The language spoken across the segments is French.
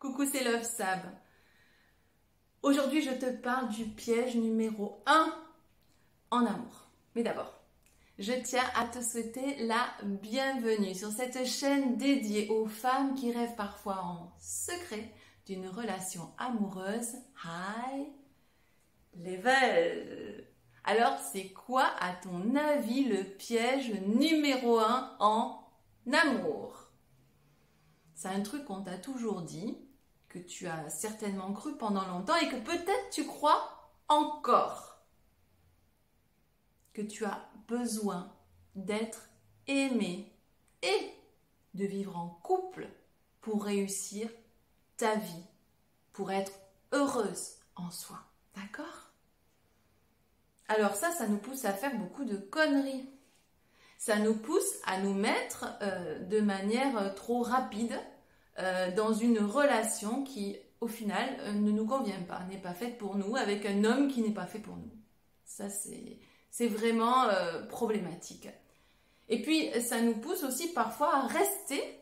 Coucou, c'est Love Sab. Aujourd'hui, je te parle du piège numéro 1 en amour. Mais d'abord, je tiens à te souhaiter la bienvenue sur cette chaîne dédiée aux femmes qui rêvent parfois en secret d'une relation amoureuse high level. Alors, c'est quoi, à ton avis, le piège numéro 1 en amour? C'est un truc qu'on t'a toujours dit, que tu as certainement cru pendant longtemps et que peut-être tu crois encore. Que tu as besoin d'être aimé et de vivre en couple pour réussir ta vie, pour être heureuse en soi. D'accord? Alors ça nous pousse à faire beaucoup de conneries. Ça nous pousse à nous mettre de manière trop rapide dans une relation qui, au final, ne nous convient pas, n'est pas faite pour nous, avec un homme qui n'est pas fait pour nous. Ça, c'est vraiment problématique. Et puis, ça nous pousse aussi parfois à rester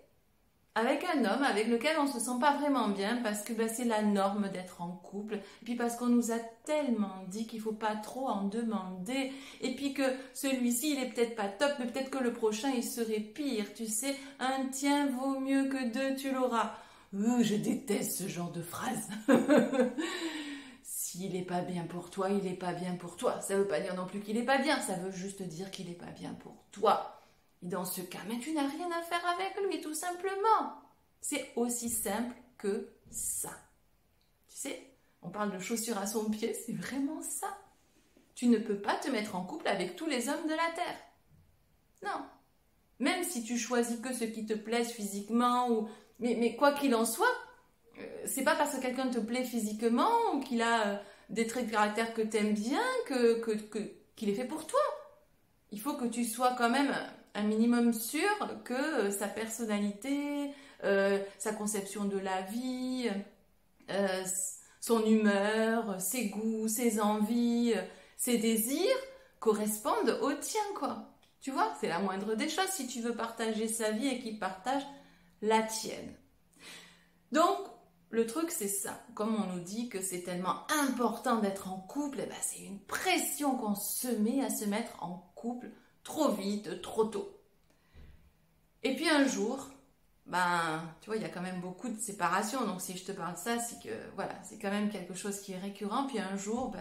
avec un homme avec lequel on ne se sent pas vraiment bien parce que c'est la norme d'être en couple. Et puis parce qu'on nous a tellement dit qu'il ne faut pas trop en demander. Et puis que celui-ci, il est peut-être pas top, mais peut-être que le prochain, il serait pire. Tu sais, un tien vaut mieux que deux, tu l'auras. Je déteste ce genre de phrase. S'il n'est pas bien pour toi, il n'est pas bien pour toi. Ça ne veut pas dire non plus qu'il n'est pas bien. Ça veut juste dire qu'il n'est pas bien pour toi. Et dans ce cas, mais tu n'as rien à faire avec lui, tout simplement. C'est aussi simple que ça. Tu sais, on parle de chaussures à son pied, c'est vraiment ça. Tu ne peux pas te mettre en couple avec tous les hommes de la Terre. Non. Même si tu choisis que ceux qui te plaisent physiquement, mais quoi qu'il en soit, c'est pas parce que quelqu'un te plaît physiquement ou qu'il a des traits de caractère que tu aimes bien qu'il est fait pour toi. Il faut que tu sois quand même un minimum sûr que sa personnalité, sa conception de la vie, son humeur, ses goûts, ses envies, ses désirs correspondent aux tiens, quoi. Tu vois, c'est la moindre des choses si tu veux partager sa vie et qu'il partage la tienne. Donc, le truc, c'est ça. Comme on nous dit que c'est tellement important d'être en couple, c'est une pression qu'on se met à se mettre en couple trop vite, trop tôt. Et puis un jour, tu vois, il y a quand même beaucoup de séparations. Donc si je te parle de ça, c'est que voilà, c'est quand même quelque chose qui est récurrent. Puis un jour,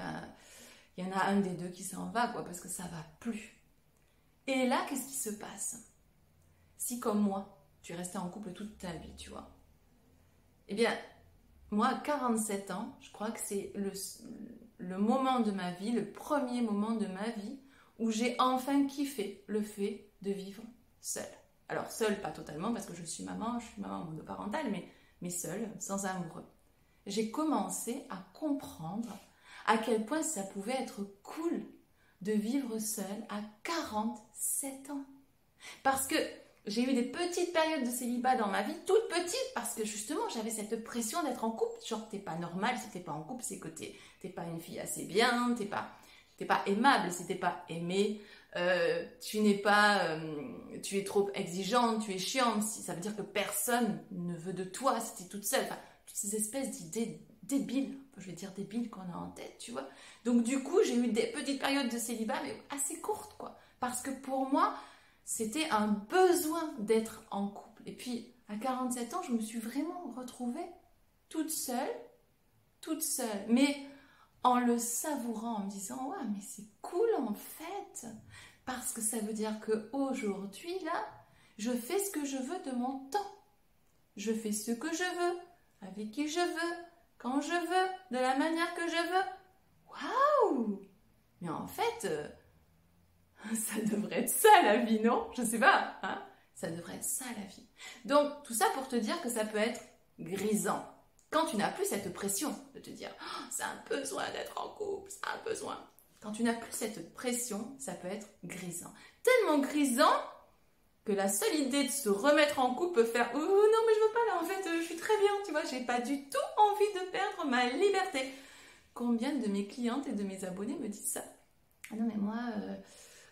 il y en a un des deux qui s'en va, quoi, parce que ça va plus. Et là, qu'est-ce qui se passe? Si comme moi, tu es resté en couple toute ta vie, tu vois. Eh bien, moi, à 47 ans, je crois que c'est le moment de ma vie, le premier moment de ma vie où j'ai enfin kiffé le fait de vivre seule. Alors seule, pas totalement, parce que je suis maman monoparentale, mais seule, sans amoureux. J'ai commencé à comprendre à quel point ça pouvait être cool de vivre seule à 47 ans. Parce que j'ai eu des petites périodes de célibat dans ma vie, toutes petites, parce que justement, j'avais cette pression d'être en couple. Genre, t'es pas normal si t'es pas en couple, c'est que t'es pas une fille assez bien, t'es pas aimable si t'es pas aimée, tu es trop exigeante, tu es chiante, ça veut dire que personne ne veut de toi si t'es toute seule. Enfin, toutes ces espèces d'idées débiles, je vais dire débiles qu'on a en tête, tu vois. Donc du coup, j'ai eu des petites périodes de célibat, mais assez courtes, quoi. Parce que pour moi, c'était un besoin d'être en couple. Et puis, à 47 ans, je me suis vraiment retrouvée toute seule, mais en le savourant, en me disant « Ouais, mais c'est cool en fait !» Parce que ça veut dire qu'aujourd'hui, là, je fais ce que je veux de mon temps. Je fais ce que je veux, avec qui je veux, quand je veux, de la manière que je veux. Waouh! Mais en fait, ça devrait être ça la vie, non? Je sais pas, hein? Ça devrait être ça la vie. Donc, tout ça pour te dire que ça peut être grisant. Quand tu n'as plus cette pression de te dire oh, c'est un besoin d'être en couple, c'est un besoin. Quand tu n'as plus cette pression, ça peut être grisant. Tellement grisant que la seule idée de se remettre en couple peut faire oh non mais je veux pas là, en fait je suis très bien, tu vois, j'ai pas du tout envie de perdre ma liberté. Combien de mes clientes et de mes abonnés me disent ça? Ah non mais moi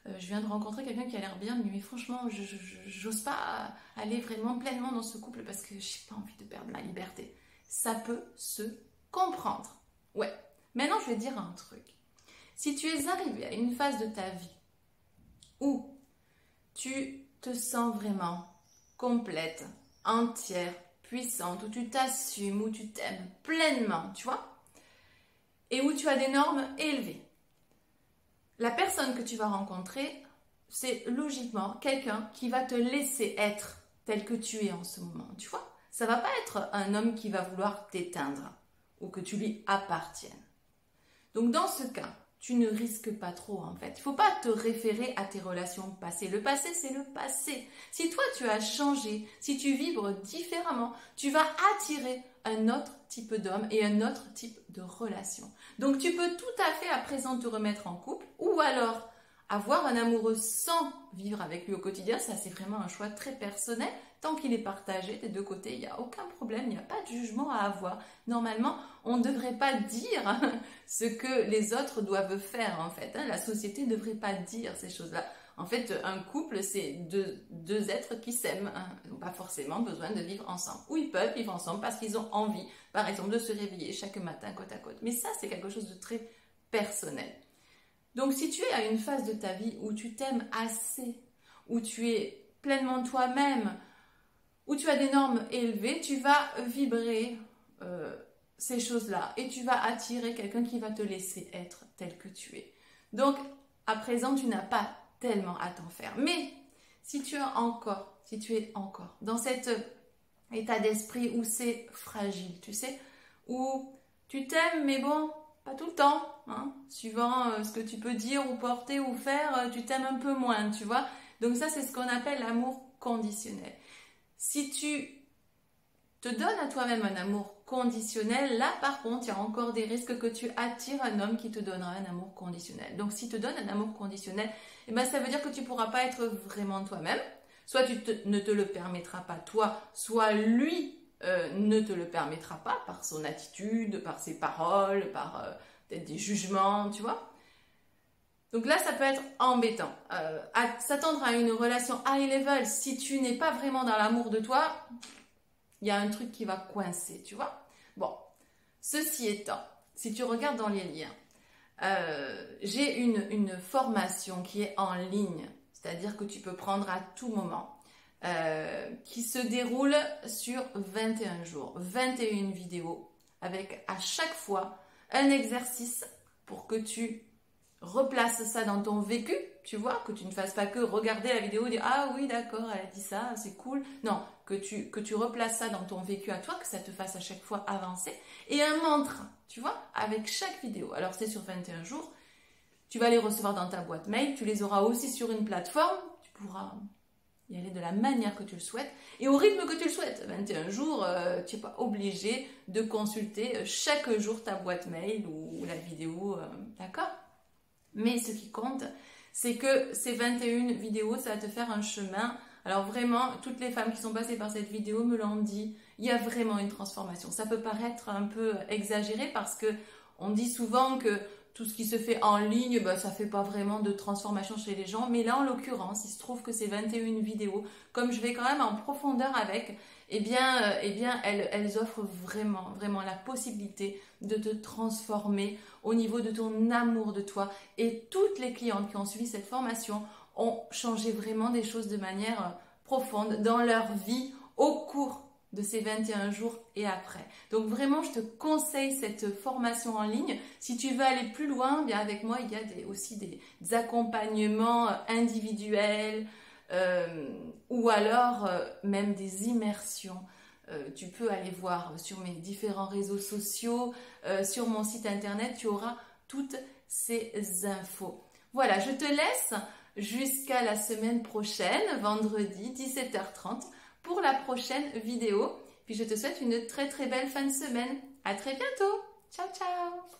je viens de rencontrer quelqu'un qui a l'air bien, mais franchement j'ose pas aller vraiment pleinement dans ce couple parce que j'ai pas envie de perdre ma liberté. ça peut se comprendre. Ouais. Maintenant, je vais te dire un truc. Si tu es arrivé à une phase de ta vie où tu te sens vraiment complète, entière, puissante, où tu t'assumes, où tu t'aimes pleinement, tu vois, et où tu as des normes élevées, la personne que tu vas rencontrer, c'est logiquement quelqu'un qui va te laisser être tel que tu es en ce moment, tu vois. Ça va pas être un homme qui va vouloir t'éteindre ou que tu lui appartiennes. Donc dans ce cas, tu ne risques pas trop en fait. Il ne faut pas te référer à tes relations passées. Le passé, c'est le passé. Si toi, tu as changé, si tu vibres différemment, tu vas attirer un autre type d'homme et un autre type de relation. Donc tu peux tout à fait à présent te remettre en couple ou alors avoir un amoureux sans vivre avec lui au quotidien. Ça, c'est vraiment un choix très personnel. Tant qu'il est partagé des deux côtés, il n'y a aucun problème, il n'y a pas de jugement à avoir. Normalement, on ne devrait pas dire ce que les autres doivent faire en fait. La société ne devrait pas dire ces choses-là. En fait, un couple, c'est deux êtres qui s'aiment. Ils n'ont pas forcément besoin de vivre ensemble. Ou ils peuvent vivre ensemble parce qu'ils ont envie, par exemple, de se réveiller chaque matin côte à côte. Mais ça, c'est quelque chose de très personnel. Donc, si tu es à une phase de ta vie où tu t'aimes assez, où tu es pleinement toi-même, où tu as des normes élevées, tu vas vibrer ces choses-là et tu vas attirer quelqu'un qui va te laisser être tel que tu es. Donc, à présent, tu n'as pas tellement à t'en faire. Mais si tu es encore dans cet état d'esprit où c'est fragile, tu sais, où tu t'aimes, mais bon, pas tout le temps, hein, suivant ce que tu peux dire ou porter ou faire, tu t'aimes un peu moins, tu vois. Donc ça, c'est ce qu'on appelle l'amour conditionnel. Si tu te donnes à toi-même un amour conditionnel, là par contre, il y a encore des risques que tu attires un homme qui te donnera un amour conditionnel. Donc si tu te donnes un amour conditionnel, eh ben, ça veut dire que tu ne pourras pas être vraiment toi-même. Soit ne te le permettras pas toi, soit lui ne te le permettra pas par son attitude, par ses paroles, par peut-être des jugements, tu vois. Donc là, ça peut être embêtant. S'attendre à une relation high level, si tu n'es pas vraiment dans l'amour de toi, il y a un truc qui va coincer, tu vois. Bon, ceci étant, si tu regardes dans les liens, j'ai une formation qui est en ligne, c'est-à-dire que tu peux prendre à tout moment, qui se déroule sur 21 jours, 21 vidéos, avec à chaque fois un exercice pour que tu replace ça dans ton vécu, tu vois, que tu ne fasses pas que regarder la vidéo et dire « Ah oui, d'accord, elle a dit ça, c'est cool ». Non, que tu replaces ça dans ton vécu à toi, que ça te fasse à chaque fois avancer. Et un mantra, tu vois, avec chaque vidéo. Alors, c'est sur 21 jours. Tu vas les recevoir dans ta boîte mail. Tu les auras aussi sur une plateforme. Tu pourras y aller de la manière que tu le souhaites et au rythme que tu le souhaites. 21 jours, tu n'es pas obligé de consulter chaque jour ta boîte mail ou la vidéo, d'accord ? Mais ce qui compte, c'est que ces 21 vidéos, ça va te faire un chemin. Alors vraiment, toutes les femmes qui sont passées par cette vidéo me l'ont dit, il y a vraiment une transformation. Ça peut paraître un peu exagéré parce que on dit souvent que tout ce qui se fait en ligne, ça ne fait pas vraiment de transformation chez les gens. Mais là, en l'occurrence, il se trouve que ces 21 vidéos, comme je vais quand même en profondeur avec, eh bien, elles offrent vraiment, vraiment la possibilité de te transformer au niveau de ton amour de toi. Et toutes les clientes qui ont suivi cette formation ont changé vraiment des choses de manière profonde dans leur vie au cours de ces 21 jours et après. Donc vraiment, je te conseille cette formation en ligne. Si tu veux aller plus loin, bien avec moi, il y a aussi des accompagnements individuels ou alors même des immersions. Tu peux aller voir sur mes différents réseaux sociaux, sur mon site internet, tu auras toutes ces infos. Voilà, je te laisse jusqu'à la semaine prochaine, vendredi 17h30, pour la prochaine vidéo. Puis je te souhaite une très très belle fin de semaine. À très bientôt. Ciao ciao.